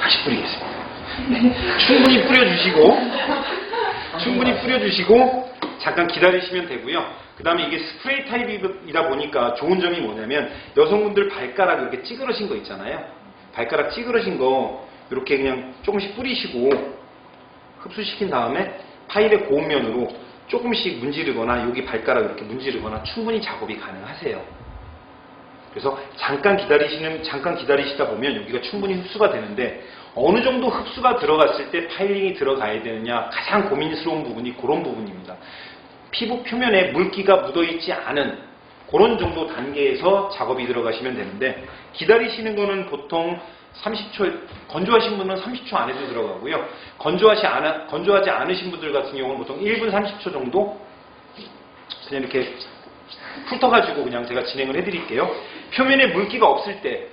다시 뿌리겠습니다. 충분히 뿌려주시고 잠깐 기다리시면 되고요. 그 다음에 이게 스프레이 타입이다 보니까 좋은 점이 뭐냐면 여성분들 발가락 이렇게 찌그러진 거 있잖아요. 발가락 찌그러진 거 이렇게 그냥 조금씩 뿌리시고 흡수시킨 다음에 파일의 고운 면으로 조금씩 문지르거나 여기 발가락 이렇게 문지르거나 충분히 작업이 가능하세요. 그래서 잠깐 기다리시다 보면 여기가 충분히 흡수가 되는데 어느 정도 흡수가 들어갔을 때 파일링이 들어가야 되느냐 가장 고민스러운 부분이 그런 부분입니다. 피부 표면에 물기가 묻어있지 않은 그런 정도 단계에서 작업이 들어가시면 되는데 기다리시는 거는 보통 30초, 건조하신 분은 30초 안에도 들어가고요. 건조하지 않으신 분들 같은 경우는 보통 1분 30초 정도 그냥 이렇게 훑어가지고 그냥 제가 진행을 해드릴게요. 표면에 물기가 없을 때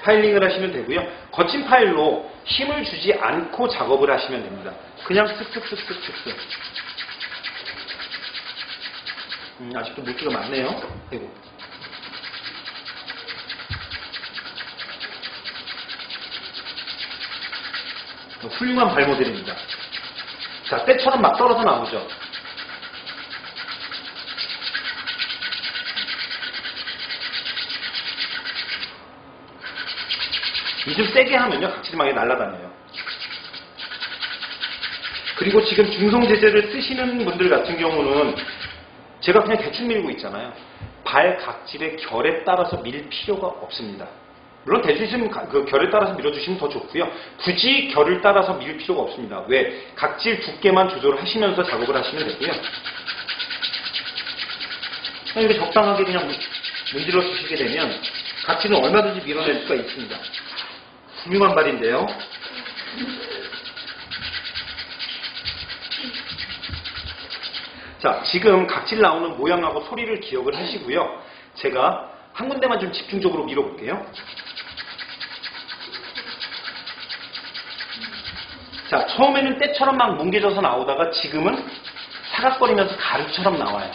파일링을 하시면 되고요. 거친 파일로 힘을 주지 않고 작업을 하시면 됩니다. 그냥 슥슥슥슥슥슥. 아직도 물기가 많네요. 아이고. 훌륭한 발 모델입니다. 자, 때처럼 막 떨어져 나오죠. 이 좀 세게 하면요, 각질이 막 날아다녀요. 그리고 지금 중성제제를 쓰시는 분들 같은 경우는 제가 그냥 대충 밀고 있잖아요. 발 각질의 결에 따라서 밀 필요가 없습니다. 물론 될 수 있으면 그 결에 따라서 밀어주시면 더 좋고요. 굳이 결을 따라서 밀 필요가 없습니다. 왜? 각질 두께만 조절하시면서 작업을 하시면 되고요. 그냥 이렇게 적당하게 그냥 문질러 주시게 되면 각질은 얼마든지 밀어낼 수가 있습니다. 훌륭한 발인데요. 자, 지금 각질 나오는 모양하고 소리를 기억을 하시고요. 제가 한 군데만 좀 집중적으로 밀어볼게요. 자, 처음에는 때처럼 막 뭉개져서 나오다가 지금은 사각거리면서 가루처럼 나와요.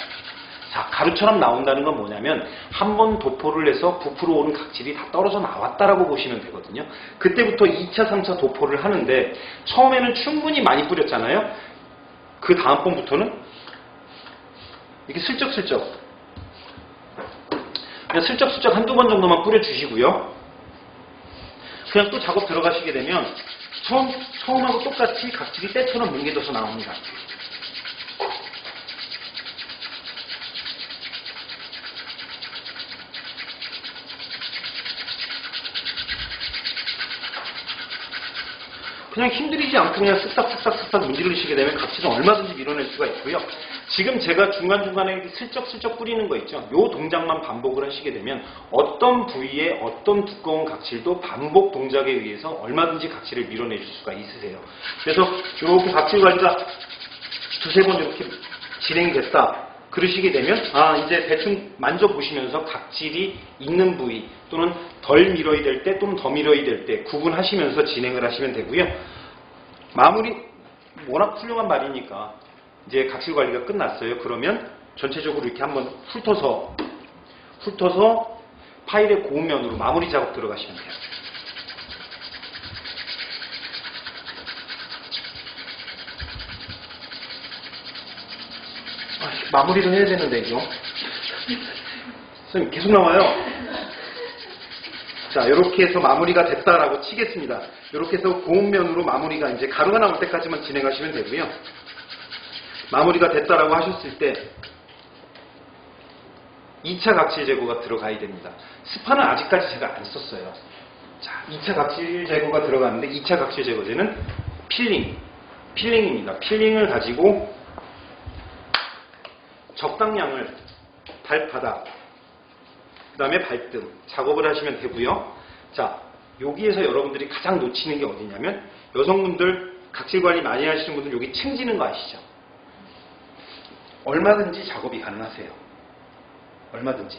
자, 가루처럼 나온다는 건 뭐냐면 한 번 도포를 해서 부풀어 오는 각질이 다 떨어져 나왔다라고 보시면 되거든요. 그때부터 2차, 3차 도포를 하는데 처음에는 충분히 많이 뿌렸잖아요. 그 다음번부터는 이렇게 슬쩍슬쩍 그냥 슬쩍슬쩍 한두 번 정도만 뿌려주시고요. 그냥 또 작업 들어가시게 되면 처음하고 똑같이 각질이 때처럼 뭉개져서 나옵니다. 그냥 힘들이지 않고 그냥 쓱싹쓱싹쓱싹 문지르시게 되면 각질은 얼마든지 밀어낼 수가 있고요. 지금 제가 중간중간에 슬쩍슬쩍 뿌리는 거 있죠. 요 동작만 반복을 하시게 되면 어떤 부위에 어떤 두꺼운 각질도 반복 동작에 의해서 얼마든지 각질을 밀어내실 수가 있으세요. 그래서 이렇게 각질 관리가 두세 번 이렇게 진행이 됐다. 그러시게 되면 이제 대충 만져보시면서 각질이 있는 부위 또는 덜 밀어야 될 때 또는 더 밀어야 될 때 구분하시면서 진행을 하시면 되고요. 마무리 워낙 훌륭한 말이니까 이제 각질 관리가 끝났어요. 그러면 전체적으로 이렇게 한번 훑어서 파일의 고운 면으로 마무리 작업 들어가시면 돼요. 마무리를 해야 되는데 이거 선생님 계속 나와요. 자, 이렇게 해서 마무리가 됐다라고 치겠습니다. 이렇게 해서 고운 면으로 마무리가 이제 가루가 나올 때까지만 진행하시면 되고요. 마무리가 됐다라고 하셨을 때 2차 각질 제거가 들어가야 됩니다. 스파는 아직까지 제가 안 썼어요. 자, 2차 각질 제거가 들어가는데 2차 각질 제거제는 필링입니다. 필링을 가지고 적당량을 발바닥, 그 다음에 발등 작업을 하시면 되고요. 자, 여기에서 여러분들이 가장 놓치는 게 어디냐면 여성분들 각질 관리 많이 하시는 분들 여기 층지는 거 아시죠? 얼마든지 작업이 가능하세요. 얼마든지.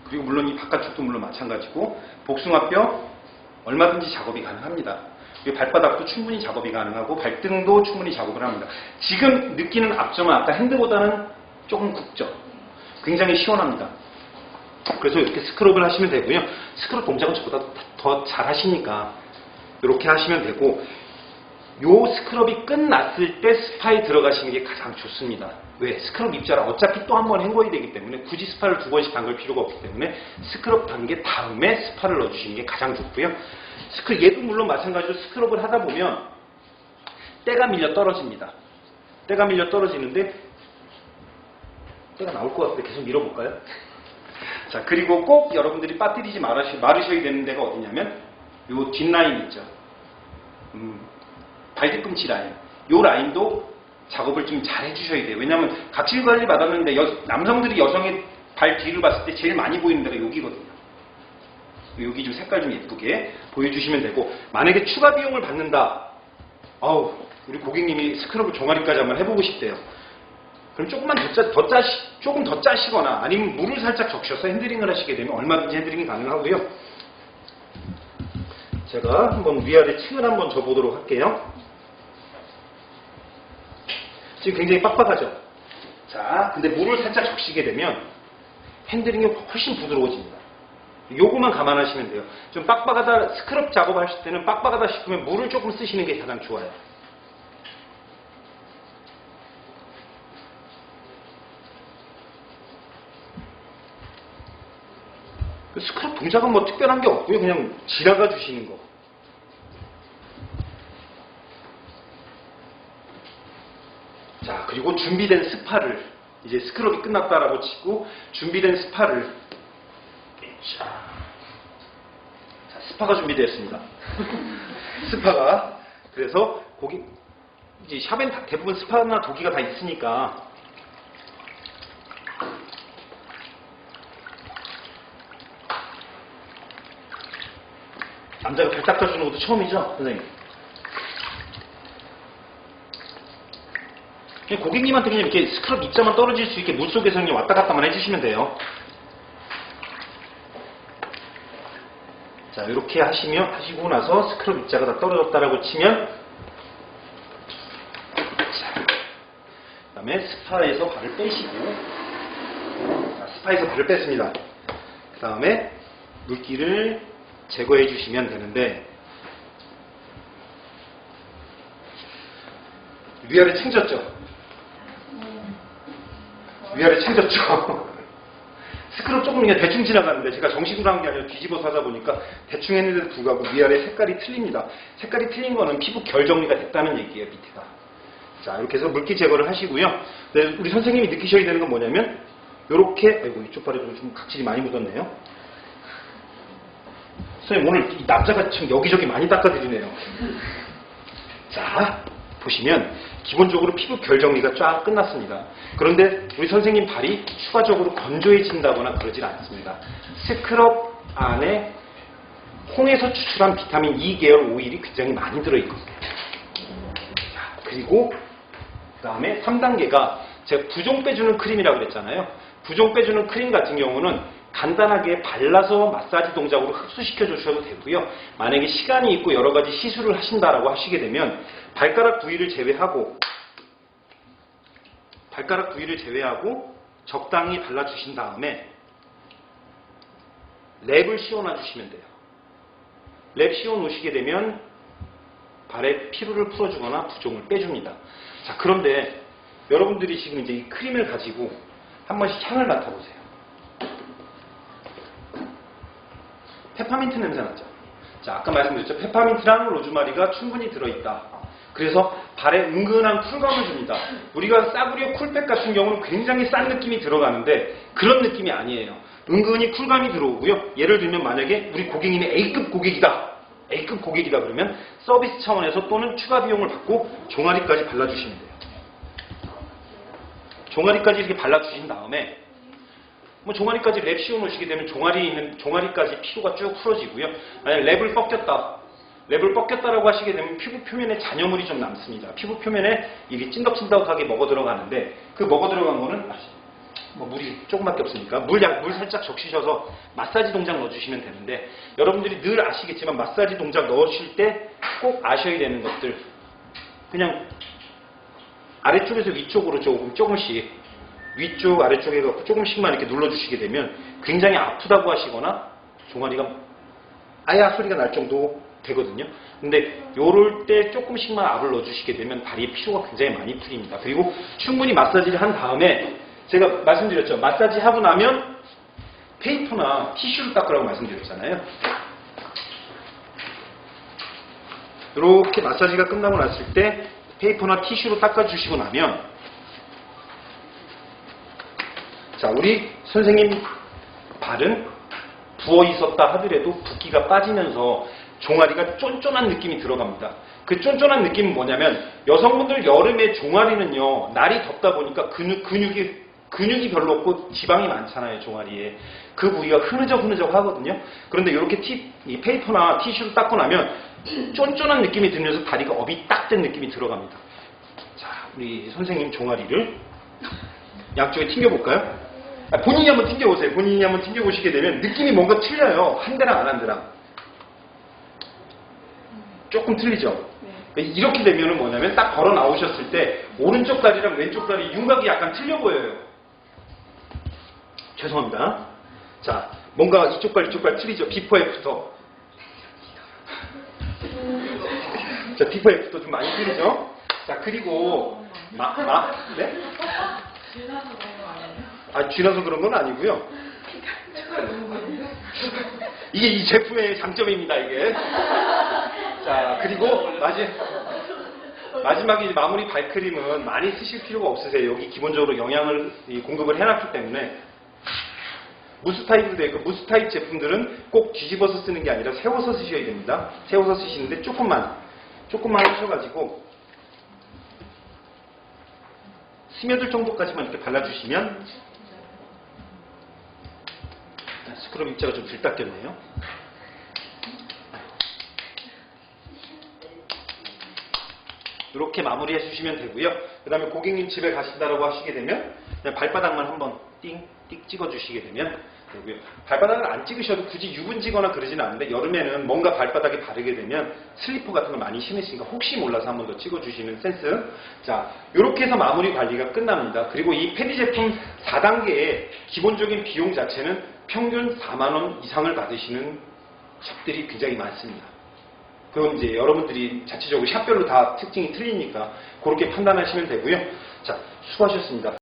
그리고 물론 이 바깥쪽도 물론 마찬가지고 복숭아뼈 얼마든지 작업이 가능합니다. 그리고 발바닥도 충분히 작업이 가능하고 발등도 충분히 작업을 합니다. 지금 느끼는 압점은 아까 핸드보다는 조금 굵죠. 굉장히 시원합니다. 그래서 이렇게 스크럽을 하시면 되고요. 스크럽 동작은 저보다 더 잘 하시니까 이렇게 하시면 되고, 요 스크럽이 끝났을 때 스파에 들어가시는 게 가장 좋습니다. 왜? 스크럽 입자라 어차피 또 한 번 헹궈야 되기 때문에 굳이 스파를 2번씩 담글 필요가 없기 때문에 스크럽 단계 다음에 스파를 넣어주시는 게 가장 좋고요. 얘도 물론 마찬가지로 스크럽을 하다 보면 때가 밀려 떨어집니다. 때가 밀려 떨어지는데 때가 나올 것 같은데 계속 밀어볼까요? 자, 그리고 꼭 여러분들이 빠뜨리지 말으셔야 되는 데가 어디냐면 요 뒷라인 있죠. 발뒤꿈치 라인. 요 라인도 작업을 좀 잘 해주셔야 돼요. 왜냐하면 각질 관리 받았는데 남성들이 여성의 발 뒤를 봤을 때 제일 많이 보이는 데가 여기거든요. 여기 좀 색깔 좀 예쁘게 보여주시면 되고, 만약에 추가 비용을 받는다. 우리 고객님이 스크럽을 종아리까지 한번 해보고 싶대요. 그럼 조금 더 짜시거나 아니면 물을 살짝 적셔서 핸들링을 하시게 되면 얼마든지 핸들링이 가능하고요. 제가 한번 위아래 층을 한번 져보도록 할게요. 지금 굉장히 빡빡하죠? 자, 근데 물을 살짝 적시게 되면 핸들링이 훨씬 부드러워집니다. 요거만 감안하시면 돼요. 좀 빡빡하다, 스크럽 작업하실 때는 빡빡하다 싶으면 물을 조금 쓰시는 게 가장 좋아요. 스크럽 동작은 뭐 특별한 게 없고요. 그냥 지나가 주시는 거. 자, 그리고 준비된 스파를, 이제 스크럽이 끝났다라고 치고 준비된 스파를, 자, 스파가 준비되었습니다. 스파가. 그래서 이제 샵엔 대부분 스파나 도기가 다 있으니까 남자가 발 닦아주는 것도 처음이죠, 선생님? 그냥 고객님한테 그냥 이렇게 스크럽 입자만 떨어질 수 있게 물속에서 그냥 왔다 갔다만 해주시면 돼요. 자, 이렇게 하시고 나서 스크럽 입자가 다 떨어졌다라고 치면, 자, 그 다음에 스파에서 발을 빼시고, 자, 스파에서 발을 뺐습니다. 그 다음에 물기를 제거해 주시면 되는데, 위아래 챙졌죠? 위아래 챙졌죠? 스크럽 조금 그냥 대충 지나가는데 제가 정식으로 한 게 아니라 뒤집어서 하다 보니까 대충 했는데도 불구하고 위아래 색깔이 틀립니다. 색깔이 틀린 거는 피부 결 정리가 됐다는 얘기예요, 밑에가. 자, 이렇게 해서 물기 제거를 하시고요. 네, 우리 선생님이 느끼셔야 되는 건 뭐냐면, 요렇게, 아이고, 이쪽 발에 좀 각질이 많이 묻었네요. 선생님, 오늘 이 남자가 참 여기저기 많이 닦아드리네요. 자, 보시면 기본적으로 피부 결 정리가 쫙 끝났습니다. 그런데 우리 선생님 발이 추가적으로 건조해진다거나 그러질 않습니다. 스크럽 안에 콩에서 추출한 비타민 E 계열 오일이 굉장히 많이 들어있거든요. 자, 그리고 그 다음에 3단계가 제가 부종 빼주는 크림이라고 그랬잖아요. 부종 빼주는 크림 같은 경우는 간단하게 발라서 마사지 동작으로 흡수시켜 주셔도 되고요. 만약에 시간이 있고 여러 가지 시술을 하신다라고 하시게 되면 발가락 부위를 제외하고 적당히 발라주신 다음에 랩을 씌워놔 주시면 돼요. 랩 씌워 놓으시게 되면 발의 피로를 풀어주거나 부종을 빼줍니다. 자, 그런데 여러분들이 지금 이제 이 크림을 가지고 한 번씩 향을 맡아보세요. 페퍼민트 냄새 나죠? 자, 아까 말씀드렸죠? 페퍼민트랑 로즈마리가 충분히 들어있다. 그래서 발에 은근한 쿨감을 줍니다. 우리가 싸구려 쿨팩 같은 경우는 굉장히 싼 느낌이 들어가는데 그런 느낌이 아니에요. 은근히 쿨감이 들어오고요. 예를 들면 만약에 우리 고객님이 A급 고객이다 그러면 서비스 차원에서 또는 추가 비용을 받고 종아리까지 발라주시면 돼요. 종아리까지 이렇게 발라주신 다음에 뭐 종아리까지 랩 씌워 놓으시게 되면 종아리까지 피부가 쭉 풀어지고요. 만약 랩을 뻗겼다라고 하시게 되면 피부 표면에 잔여물이 좀 남습니다. 피부 표면에 이게 찐덕찐덕하게 먹어 들어가는데 그 먹어 들어간 거는 뭐 물이 조금밖에 없으니까 물 살짝 적시셔서 마사지 동작 넣어주시면 되는데, 여러분들이 늘 아시겠지만 마사지 동작 넣으실 때 꼭 아셔야 되는 것들, 그냥 아래쪽에서 위쪽으로 조금씩 위쪽 아래쪽에 갖고 조금씩만 이렇게 눌러주시게 되면 굉장히 아프다고 하시거나 종아리가 아야 소리가 날 정도 되거든요. 근데 요럴 때 조금씩만 압을 넣어주시게 되면 다리의 피로가 굉장히 많이 풀립니다. 그리고 충분히 마사지를 한 다음에 제가 말씀드렸죠. 마사지 하고 나면 페이퍼나 티슈를 닦으라고 말씀드렸잖아요. 이렇게 마사지가 끝나고 났을 때 페이퍼나 티슈로 닦아주시고 나면 자, 우리 선생님 발은 부어 있었다 하더라도 붓기가 빠지면서 종아리가 쫀쫀한 느낌이 들어갑니다. 그 쫀쫀한 느낌은 뭐냐면 여성분들 여름에 종아리는요 날이 덥다 보니까 근육이 별로 없고 지방이 많잖아요. 종아리에 그 부위가 흐느적 하거든요. 그런데 이렇게 이 페이퍼나 티슈를 닦고 나면 쫀쫀한 느낌이 들면서 다리가 업이 딱 된 느낌이 들어갑니다. 자, 우리 선생님 종아리를 양쪽에 튕겨볼까요? 본인이 한번 튕겨보세요. 본인이 한번 튕겨보시게 되면 느낌이 뭔가 틀려요. 한 대랑 안 한 대랑. 조금 틀리죠? 네. 이렇게 되면은 뭐냐면 딱 걸어 나오셨을 때 오른쪽 다리랑 왼쪽 다리 윤곽이 약간 틀려 보여요. 죄송합니다. 자, 뭔가 이쪽 발 틀리죠? 비포 애프터. 자, 비포 애프터 좀 많이 틀리죠? 자, 그리고 네? 쥐나서 그런 건 아니고요. 이게 이 제품의 장점입니다, 이게. 자, 그리고 마지막에 마무리 발크림은 많이 쓰실 필요가 없으세요. 여기 기본적으로 영양을 공급을 해놨기 때문에. 무스 타입으로 되어 있고, 무스 타입 제품들은 꼭 뒤집어서 쓰는 게 아니라 세워서 쓰셔야 됩니다. 세워서 쓰시는데 조금만 하셔가지고 스며들 정도까지만 이렇게 발라주시면 스크럽 입자가 좀 덜 닦였네요. 이렇게 마무리 해주시면 되고요. 그 다음에 고객님 집에 가신다라고 하시게 되면 그냥 발바닥만 한번 띵 찍어주시게 되면 되고요. 발바닥을 안 찍으셔도 굳이 유분지거나 그러지는 않는데 여름에는 뭔가 발바닥에 바르게 되면 슬리퍼 같은 거 많이 신으시니까 혹시 몰라서 한 번 더 찍어주시는 센스. 자, 이렇게 해서 마무리 관리가 끝납니다. 그리고 이 패디 제품 4단계의 기본적인 비용 자체는 평균 4만원 이상을 받으시는 샵들이 굉장히 많습니다. 그건 이제 여러분들이 자체적으로 샵별로 다 특징이 틀리니까 그렇게 판단하시면 되고요. 자, 수고하셨습니다.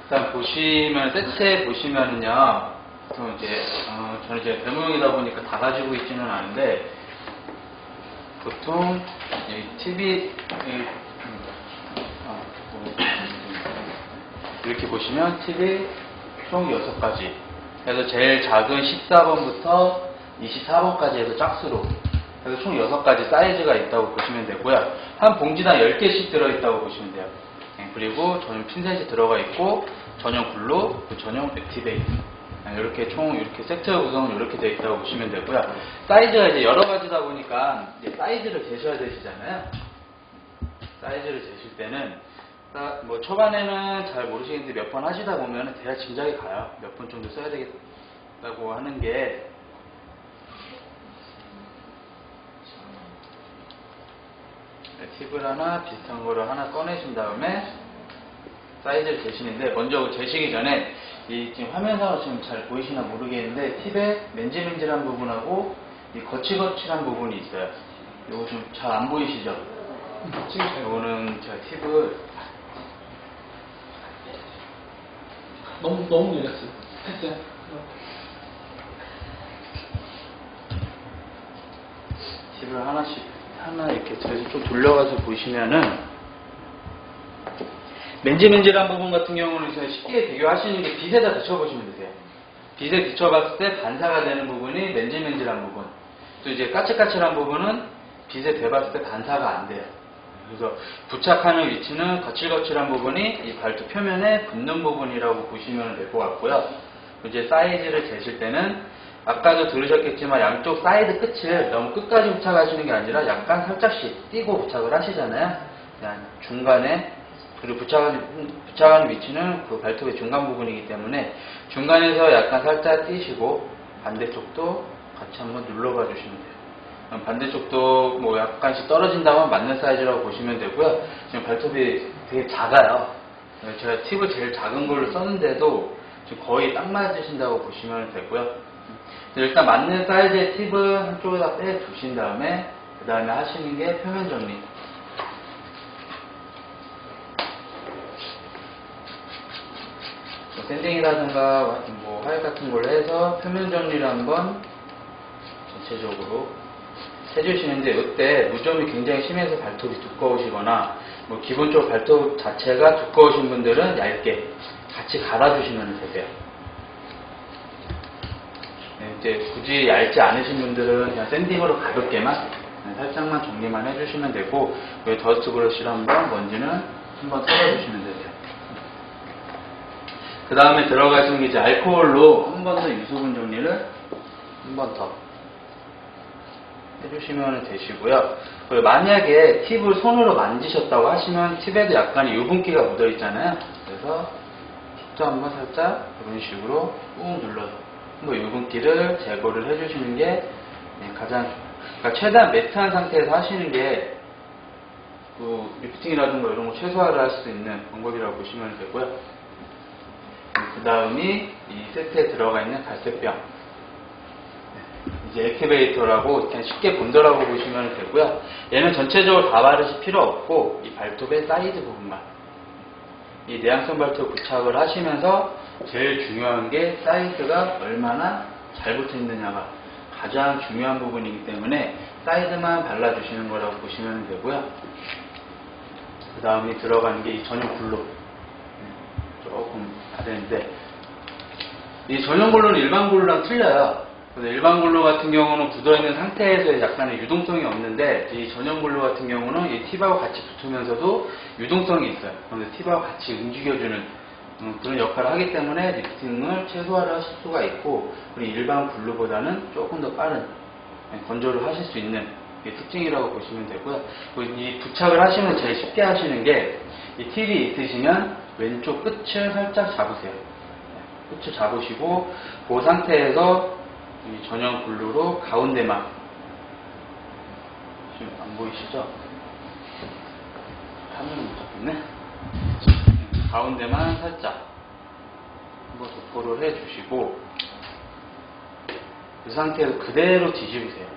일단 보시면 세트에 보시면은요, 보통 이제 저는 이제 대모형이다 보니까 다 가지고 있지는 않은데 보통 이 TV 이렇게 보시면 TV 총 6가지. 그래서 제일 작은 14번부터 24번까지 해서 짝수로 그래서 총 6가지 사이즈가 있다고 보시면 되고요. 한 봉지당 10개씩 들어있다고 보시면 돼요. 그리고 전용 핀셋이 들어가 있고 전용 글루, 전용 액티베이트 이렇게 총 이렇게 세트 구성은 이렇게 되어 있다고 보시면 되고요. 사이즈가 이제 여러 가지다 보니까 이제 사이즈를 재셔야 되시잖아요. 사이즈를 재실 때는 뭐 초반에는 잘 모르시겠는데 몇 번 하시다 보면 대략 짐작이 가요. 몇 번 정도 써야 되겠다고 하는 게 팁을 하나 비슷한 거를 하나 꺼내신 다음에 사이즈를 재시는데 먼저 재시기 전에 이 지금 화면상으로 지금 잘 보이시나 모르겠는데 팁에 맨질맨질한 부분하고 이 거칠거칠한 부분이 있어요. 이거 좀 잘 안 보이시죠? 이거는 제가 팁을 너무 느렸어요. 했어요. 팁을 하나 이렇게 저에서 좀 돌려가서 보시면은 맨질맨질한 부분 같은 경우는 쉽게 비교하시는 게 빗에다 비춰보시면 되세요. 빗에 비춰봤을 때 반사가 되는 부분이 맨질맨질한 부분, 또 이제 까칠까칠한 부분은 빗에 대봤을 때 반사가 안 돼요. 그래서 부착하는 위치는 거칠거칠한 부분이 이 발톱 표면에 붙는 부분이라고 보시면 될 것 같고요. 이제 사이즈를 재실 때는 아까도 들으셨겠지만 양쪽 사이드 끝을 너무 끝까지 부착하시는 게 아니라 약간 살짝씩 띄고 부착을 하시잖아요. 그냥 중간에, 그리고 부착하는 위치는 그 발톱의 중간 부분이기 때문에 중간에서 약간 살짝 띄시고 반대쪽도 같이 한번 눌러봐 주시면 돼요. 반대쪽도 뭐 약간씩 떨어진다면 맞는 사이즈라고 보시면 되고요. 지금 발톱이 되게 작아요. 제가 팁을 제일 작은 걸로 썼는데도 지금 거의 딱 맞으신다고 보시면 되고요. 일단 맞는 사이즈의 팁을 한쪽에다 빼주신 다음에 그 다음에 하시는 게 표면 정리. 샌딩이라든가 뭐 화약 같은 걸로 해서 표면 정리를 한번 전체적으로 해주시는데, 이때 무좀이 굉장히 심해서 발톱이 두꺼우시거나 뭐 기본적으로 발톱 자체가 두꺼우신 분들은 얇게 같이 갈아주시면 되세요. 이제 굳이 얇지 않으신 분들은 그냥 샌딩으로 가볍게만 살짝만 정리만 해주시면 되고, 여기 더스트 브러쉬로 한번 먼지는 한번 털어주시면 되세요. 그 다음에 들어가시는 게 이제 알코올로 한 번 더 유수분 정리를 한 번 더 해주시면 되시고요. 그리고 만약에 팁을 손으로 만지셨다고 하시면 팁에도 약간의 유분기가 묻어 있잖아요. 그래서 팁도 한번 살짝 이런 식으로 꾹 눌러서 한번 유분기를 제거를 해주시는 게 가장 좋아요. 그러니까 최대한 매트한 상태에서 하시는 게 그 리프팅이라든가 이런 거 최소화를 할 수 있는 방법이라고 보시면 되고요. 그 다음이 이 세트에 들어가 있는 갈색병, 이제 액티베이터라고 그냥 쉽게 본더라고 보시면 되고요. 얘는 전체적으로 다 바르실 필요 없고 이 발톱의 사이드 부분만, 이 내향성 발톱 부착을 하시면서 제일 중요한 게 사이드가 얼마나 잘 붙어 있느냐가 가장 중요한 부분이기 때문에 사이드만 발라주시는 거라고 보시면 되고요. 그 다음에 들어가는 게 이 전용 글로, 조금 다른데, 이 전용 글로는 일반 글로랑 틀려요. 그래서 일반 글로 같은 경우는 굳어있는 상태에서 약간의 유동성이 없는데, 이 전용 글로 같은 경우는 이 팁하고 같이 붙으면서도 유동성이 있어요. 그래서 팁하고 같이 움직여주는 그런 역할을 하기 때문에 리프팅을 최소화를 하실 수가 있고, 그리고 일반 글로보다는 조금 더 빠른 건조를 하실 수 있는 특징이라고 보시면 되고요. 그리고 이 부착을 하시면 제일 쉽게 하시는 게, 이 팁이 있으시면 왼쪽 끝을 살짝 잡으세요. 끝을 잡으시고 그 상태에서 이 전용 글루로 가운데만, 지금 안 보이시죠? 화면을 못 잡겠네. 가운데만 살짝 한번 도포를 해주시고 그 상태에서 그대로 뒤집으세요.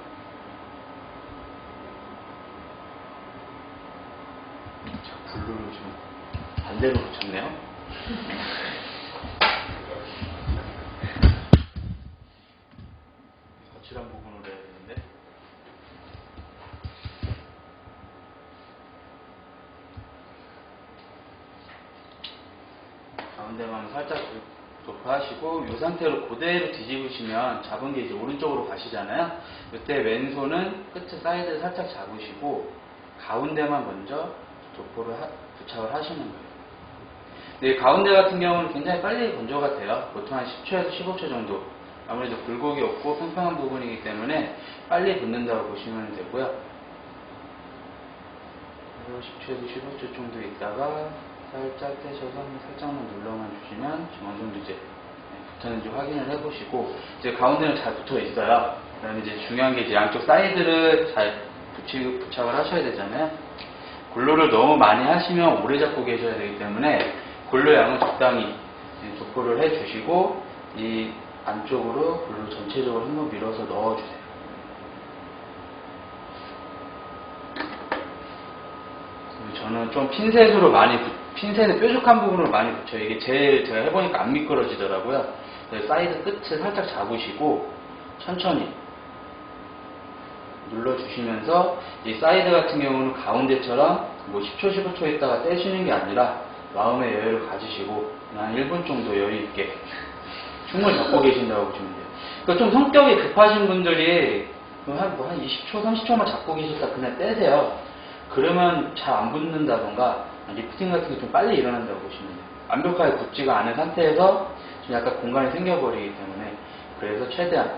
블루를 좀 반대로 붙였네요. 거칠한 부분으로 해야 되는데, 가운데만 살짝 도포하시고 이 상태로 그대로 뒤집으시면 잡은 게 이제 오른쪽으로 가시잖아요. 이때 왼손은 끝에 사이드를 살짝 잡으시고 가운데만 먼저 도포를 부착을 하시는 거예요. 근데 가운데 같은 경우는 굉장히 빨리 건조가 돼요. 보통 한 10초에서 15초 정도. 아무래도 굴곡이 없고 평평한 부분이기 때문에 빨리 붙는다고 보시면 되고요. 10초에서 15초 정도 있다가 살짝 떼셔서 살짝만 눌러만 주시면 지금 어느 정도 이제 붙었는지 확인을 해보시고, 이제 가운데는 잘 붙어 있어요. 그다음에 이제 중요한 게 이제 양쪽 사이드를 잘 부착을 하셔야 되잖아요. 글루를 너무 많이 하시면 오래 잡고 계셔야 되기 때문에 글루 양은 적당히 도포를 해주시고 이 안쪽으로 글루 전체적으로 한번 밀어서 넣어주세요. 저는 좀 핀셋으로 핀셋의 뾰족한 부분으로 많이 붙여요. 이게 제가 해보니까 안 미끄러지더라고요. 사이드 끝을 살짝 잡으시고 천천히 눌러주시면서 이 사이드 같은 경우는 가운데처럼 뭐 10초, 15초 있다가 떼시는 게 아니라 마음의 여유를 가지시고 그냥 1분 정도 여유 있게 충분히 잡고 계신다고 보시면 돼요. 그러니까 좀 성격이 급하신 분들이 한 20초, 30초만 잡고 계셨다 그냥 떼세요. 그러면 잘 안 붙는다던가 리프팅 같은 게 좀 빨리 일어난다고 보시면 돼요. 완벽하게 붙지가 않은 상태에서 좀 약간 공간이 생겨버리기 때문에, 그래서 최대한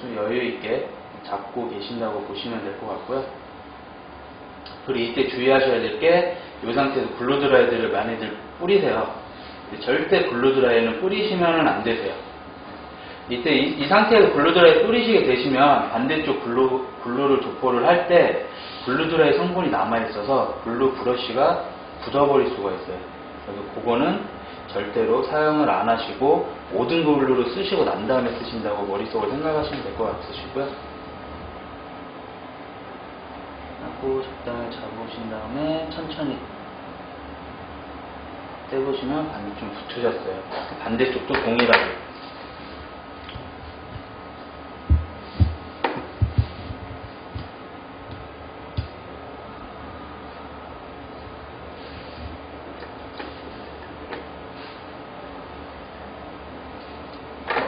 좀 여유 있게 잡고 계신다고 보시면 될 것 같고요. 그리고 이때 주의하셔야 될 게, 이 상태에서 글루드라이를 많이들 뿌리세요. 절대 글루드라이는 뿌리시면 안 되세요. 이때 이 상태에서 글루드라이 뿌리시게 되시면 반대쪽 글루를 도포를 할 때 글루드라이 성분이 남아있어서 글루 브러쉬가 굳어버릴 수가 있어요. 그래서 그거는 절대로 사용을 안 하시고 모든 글루를 쓰시고 난 다음에 쓰신다고 머릿속으로 생각하시면 될 것 같으시고요. 하고 적당히 잡으신 다음에 천천히 떼보시면 반이 좀 붙으셨어요. 반대쪽도 동일하게.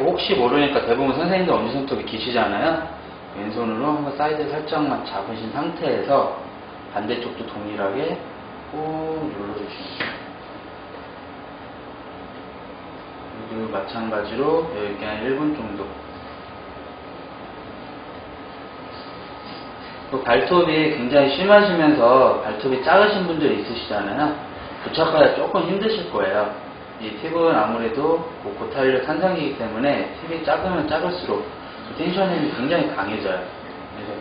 혹시 모르니까 대부분 선생님들 엄지손톱이 기시잖아요. 왼손으로 한번 사이드 살짝만 잡으신 상태에서 반대쪽도 동일하게 꾹 눌러주시면 돼요. 그리고 마찬가지로 여기 한 1분 정도. 발톱이 굉장히 심하시면서 발톱이 작으신 분들이 있으시잖아요. 부착하기가 조금 힘드실 거예요. 이 팁은 아무래도 고탄력 탄성이기 때문에 팁이 작으면 작을수록 텐션이 굉장히 강해져요. 그래서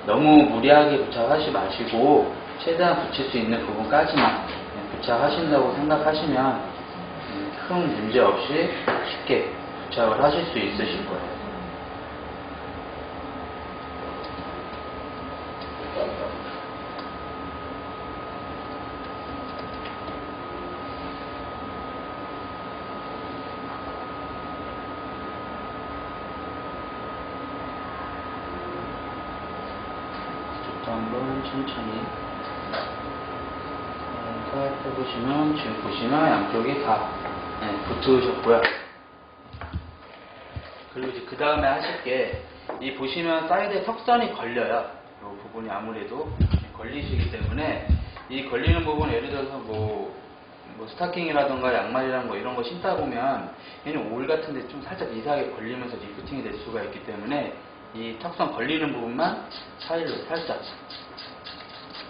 너무 무리하게 부착하지 마시고 최대한 붙일 수 있는 부분까지만 부착하신다고 생각하시면 큰 문제 없이 쉽게 부착을 하실 수 있으실 거예요. 한번 천천히 살살 해보시면 지금 보시면 양쪽이 다 붙으셨고요. 그리고 이제 그 다음에 하실 게 이 보시면 사이드에 턱선이 걸려요. 이 부분이 아무래도 걸리시기 때문에 이 걸리는 부분 예를 들어서 뭐 스타킹이라던가 양말이랑 뭐 이런 거 신다 보면 얘는 올 같은데 좀 살짝 이상하게 걸리면서 리프팅이 될 수가 있기 때문에 이 턱선 걸리는 부분만 사이로 살짝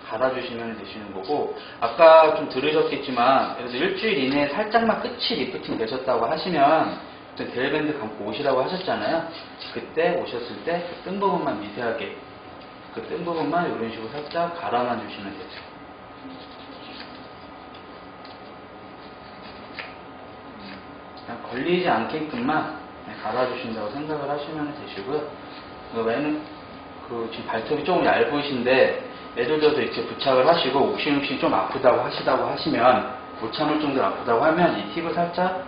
갈아주시면 되시는 거고, 아까 좀 들으셨겠지만 예를 들어 일주일 이내에 살짝만 끝이 리프팅 되셨다고 하시면 델밴드 감고 오시라고 하셨잖아요. 그때 오셨을 때 그 뜬 부분만 미세하게, 그 뜬 부분만 이런 식으로 살짝 갈아만 주시면 되죠. 그냥 걸리지 않게끔만 갈아주신다고 생각을 하시면 되시고요. 외에는 지금 발톱이 조금 얇으신데 예를 들어서 이렇게 부착을 하시고 욱신욱신 좀 아프다고 하시면 못 참을 정도로 아프다고 하면 이 팁을 살짝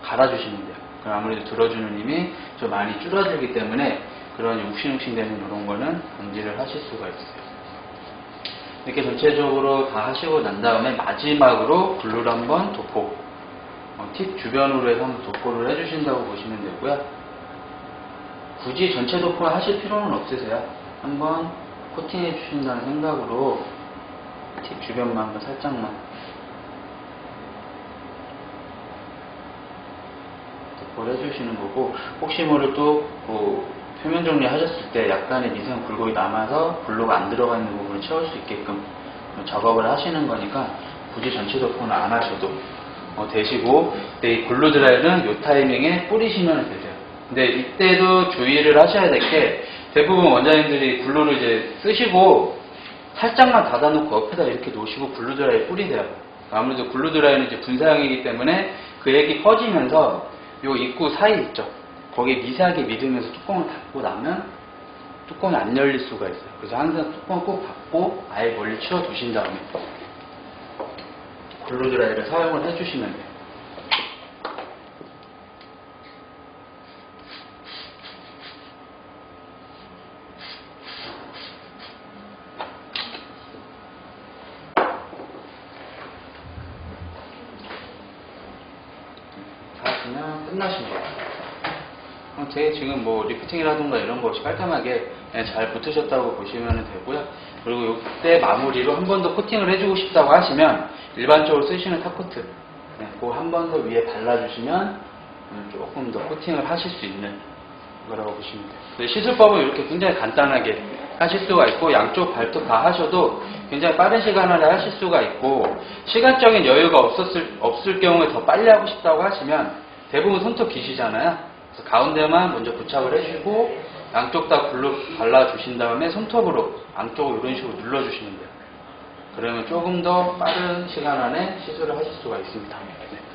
갈아주시면 돼요. 그럼 아무래도 들어주는 힘이 좀 많이 줄어들기 때문에 그런 욱신욱신 되는 이런 거는 방지를 하실 수가 있어요. 이렇게 전체적으로 다 하시고 난 다음에 마지막으로 글루를 한번 도포, 팁 주변으로 해서 한번 도포를 해주신다고 보시면 되고요. 굳이 전체 도포를 하실 필요는 없으세요. 한번 코팅해 주신다는 생각으로 팁 주변만 한번 살짝만 도포를 해주시는 거고, 혹시 모를 또 표면 정리 하셨을 때 약간의 미세한 굴곡이 남아서 글루가 안 들어가 있는 부분을 채울 수 있게끔 작업을 하시는 거니까 굳이 전체 도포는 안 하셔도 되시고, 이 글루 드라이는 이 타이밍에 뿌리시면 되세요. 근데 이때도 주의를 하셔야 될 게, 대부분 원장님들이 글루를 이제 쓰시고 살짝만 닫아놓고 옆에다 이렇게 놓으시고 글루 드라이 뿌리세요. 아무래도 글루 드라이는 이제 분사형이기 때문에 그 액이 퍼지면서 요 입구 사이 있죠. 거기에 미세하게 믿으면서 뚜껑을 닫고 나면 뚜껑이 안 열릴 수가 있어요. 그래서 항상 뚜껑을 꼭 닫고 아예 멀리 치워 두신 다음에 글루 드라이를 사용을 해주시면 돼요. 다 하시면 끝나신 거예요. 제 지금 뭐 리프팅이라든가 이런 거 없이 깔끔하게 잘 붙으셨다고 보시면 되고요. 그리고 이때 마무리로 한 번 더 코팅을 해주고 싶다고 하시면 일반적으로 쓰시는 탑코트 그거 한 번 더 위에 발라주시면 조금 더 코팅을 하실 수 있는 거라고 보시면 돼요. 시술법은 이렇게 굉장히 간단하게 하실 수가 있고, 양쪽 발톱 다 하셔도 굉장히 빠른 시간 안에 하실 수가 있고, 시간적인 여유가 없을 경우에 더 빨리 하고 싶다고 하시면 대부분 손톱 기시잖아요. 그래서 가운데만 먼저 부착을 해주고 양쪽 다 글루 발라주신 다음에 손톱으로 안쪽을 이런 식으로 눌러주시면 돼요. 그러면 조금 더 빠른 시간 안에 시술을 하실 수가 있습니다. 네.